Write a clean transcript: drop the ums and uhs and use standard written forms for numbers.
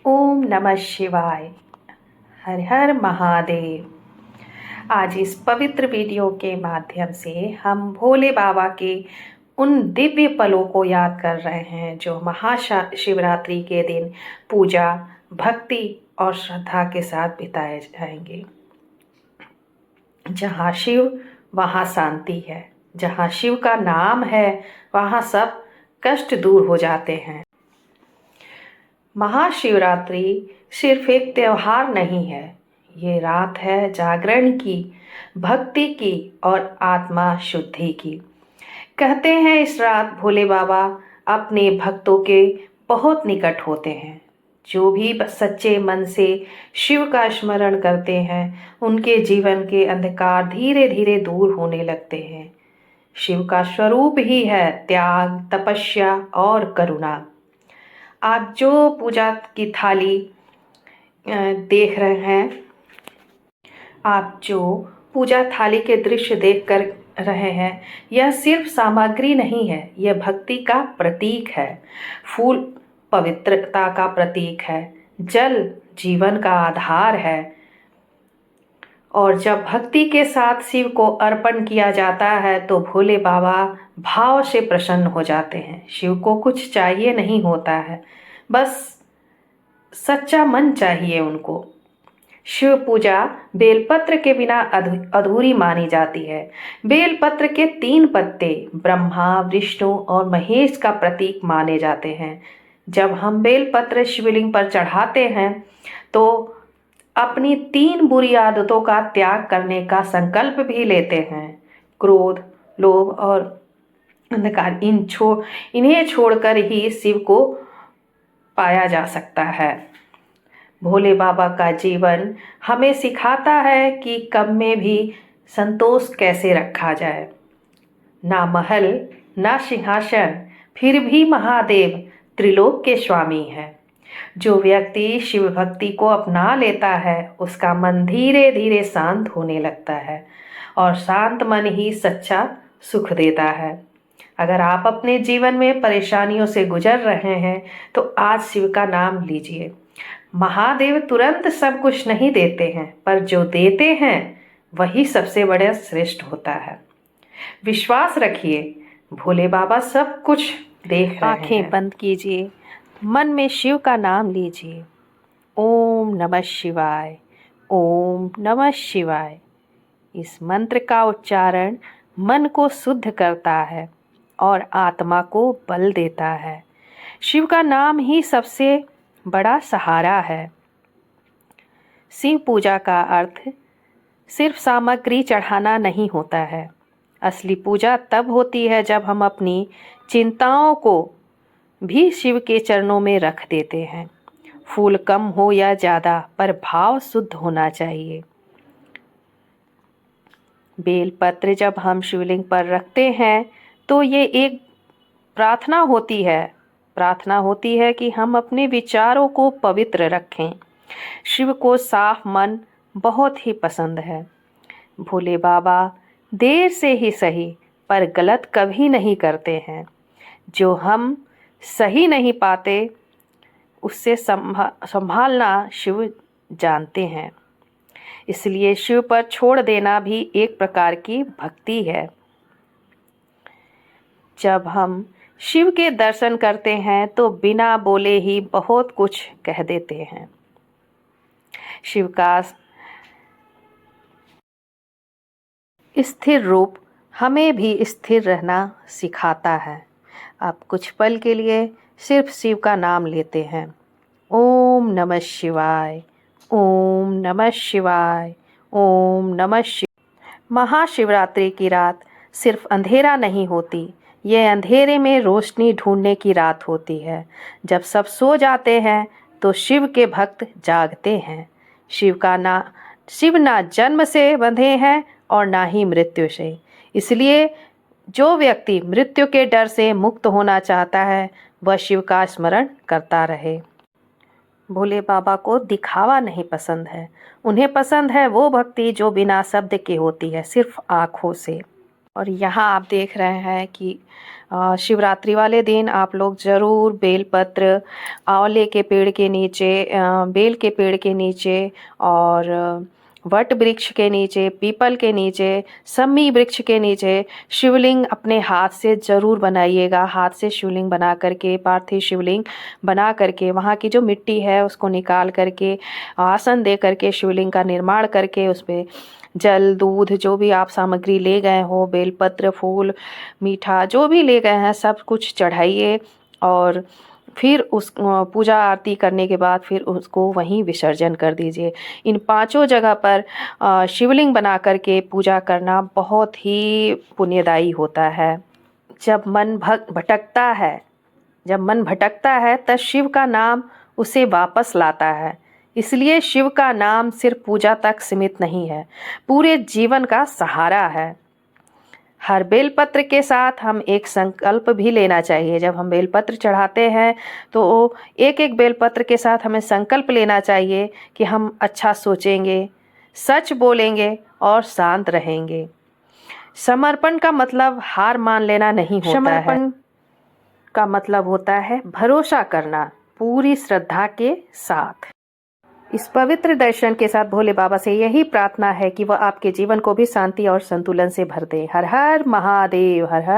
ओम नमः शिवाय। हर हर महादेव। आज इस पवित्र वीडियो के माध्यम से हम भोले बाबा के उन दिव्य पलों को याद कर रहे हैं जो महाशिवरात्रि के दिन पूजा, भक्ति और श्रद्धा के साथ बिताए जाएंगे। जहाँ शिव वहाँ शांति है, जहाँ शिव का नाम है वहाँ सब कष्ट दूर हो जाते हैं। महाशिवरात्रि सिर्फ एक त्योहार नहीं है, ये रात है जागरण की, भक्ति की और आत्मा शुद्धि की। कहते हैं इस रात भोले बाबा अपने भक्तों के बहुत निकट होते हैं। जो भी सच्चे मन से शिव का स्मरण करते हैं उनके जीवन के अंधकार धीरे धीरे दूर होने लगते हैं। शिव का स्वरूप ही है त्याग, तपस्या और करुणा। आप जो पूजा की थाली देख रहे हैं, आप जो पूजा थाली के दृश्य देख कर रहे हैं, यह सिर्फ सामग्री नहीं है, यह भक्ति का प्रतीक है। फूल पवित्रता का प्रतीक है, जल जीवन का आधार है। और जब भक्ति के साथ शिव को अर्पण किया जाता है तो भोले बाबा भाव से प्रसन्न हो जाते हैं। शिव को कुछ चाहिए नहीं होता है, बस सच्चा मन चाहिए उनको। शिव पूजा बेलपत्र के बिना अधूरी मानी जाती है। बेलपत्र के 3 पत्ते ब्रह्मा, विष्णु और महेश का प्रतीक माने जाते हैं। जब हम बेलपत्र शिवलिंग पर चढ़ाते हैं तो अपनी 3 बुरी आदतों का त्याग करने का संकल्प भी लेते हैं। क्रोध, लोभ और अंधकार, इन्हें छोड़कर ही शिव को पाया जा सकता है। भोले बाबा का जीवन हमें सिखाता है कि कम में भी संतोष कैसे रखा जाए। ना महल, ना सिंहासन, फिर भी महादेव त्रिलोक के स्वामी हैं। जो व्यक्ति शिव भक्ति को अपना लेता है उसका मन धीरे धीरे शांत होने लगता है और शांत मन ही सच्चा सुख देता है। अगर आप अपने जीवन में परेशानियों से गुजर रहे हैं तो आज शिव का नाम लीजिए। महादेव तुरंत सब कुछ नहीं देते हैं, पर जो देते हैं वही सबसे बड़ा श्रेष्ठ होता है। विश्वास रखिए, भोले बाबा सब कुछ देख रहे हैं। आंखें बंद कीजिए, मन में शिव का नाम लीजिए। ओम नमः शिवाय, ओम नमः शिवाय। इस मंत्र का उच्चारण मन को शुद्ध करता है और आत्मा को बल देता है। शिव का नाम ही सबसे बड़ा सहारा है। शिव पूजा का अर्थ सिर्फ सामग्री चढ़ाना नहीं होता है। असली पूजा तब होती है जब हम अपनी चिंताओं को भी शिव के चरणों में रख देते हैं। फूल कम हो या ज़्यादा, पर भाव शुद्ध होना चाहिए। बेलपत्र जब हम शिवलिंग पर रखते हैं तो ये एक प्रार्थना होती है कि हम अपने विचारों को पवित्र रखें। शिव को साफ मन बहुत ही पसंद है। भोले बाबा देर से ही सही पर गलत कभी नहीं करते हैं। जो हम सही नहीं पाते उससे संभालना शिव जानते हैं। इसलिए शिव पर छोड़ देना भी एक प्रकार की भक्ति है। जब हम शिव के दर्शन करते हैं तो बिना बोले ही बहुत कुछ कह देते हैं। शिव का स्थिर रूप हमें भी स्थिर रहना सिखाता है। अब कुछ पल के लिए सिर्फ शिव का नाम लेते हैं। ओम नमः शिवाय, ओम नमः शिवाय, ओम नमः शिवाय। महाशिवरात्रि की रात सिर्फ अंधेरा नहीं होती, ये अंधेरे में रोशनी ढूंढने की रात होती है। जब सब सो जाते हैं तो शिव के भक्त जागते हैं। शिव ना जन्म से बंधे हैं और ना ही मृत्यु से। इसलिए जो व्यक्ति मृत्यु के डर से मुक्त होना चाहता है वह शिव का स्मरण करता रहे। भोले बाबा को दिखावा नहीं पसंद है, उन्हें पसंद है वो भक्ति जो बिना शब्द के होती है, सिर्फ आँखों से। और यहाँ आप देख रहे हैं कि शिवरात्रि वाले दिन आप लोग ज़रूर बेलपत्र, आंवले के पेड़ के नीचे, बेल के पेड़ के नीचे और वट वृक्ष के नीचे, पीपल के नीचे, सम्मी वृक्ष के नीचे शिवलिंग अपने हाथ से ज़रूर बनाइएगा। हाथ से शिवलिंग बना करके, पार्थिव शिवलिंग बना करके, वहाँ की जो मिट्टी है उसको निकाल करके, आसन दे करके, शिवलिंग का निर्माण करके, उस पर जल, दूध, जो भी आप सामग्री ले गए हो, बेलपत्र, फूल, मीठा जो भी ले गए हैं सब कुछ चढ़ाइए। और फिर उस पूजा आरती करने के बाद फिर उसको वहीं विसर्जन कर दीजिए। इन पांचों जगह पर शिवलिंग बना करके पूजा करना बहुत ही पुण्यदायी होता है। जब मन भटकता है, जब मन भटकता है तब शिव का नाम उसे वापस लाता है। इसलिए शिव का नाम सिर्फ पूजा तक सीमित नहीं है, पूरे जीवन का सहारा है। हर बेलपत्र के साथ हम एक संकल्प भी लेना चाहिए। जब हम बेलपत्र चढ़ाते हैं तो एक एक बेलपत्र के साथ हमें संकल्प लेना चाहिए कि हम अच्छा सोचेंगे, सच बोलेंगे और शांत रहेंगे। समर्पण का मतलब हार मान लेना नहीं होता है। समर्पण का मतलब होता है भरोसा करना पूरी श्रद्धा के साथ। इस पवित्र दर्शन के साथ भोले बाबा से यही प्रार्थना है कि वह आपके जीवन को भी शांति और संतुलन से भर दे। हर हर महादेव, हर हर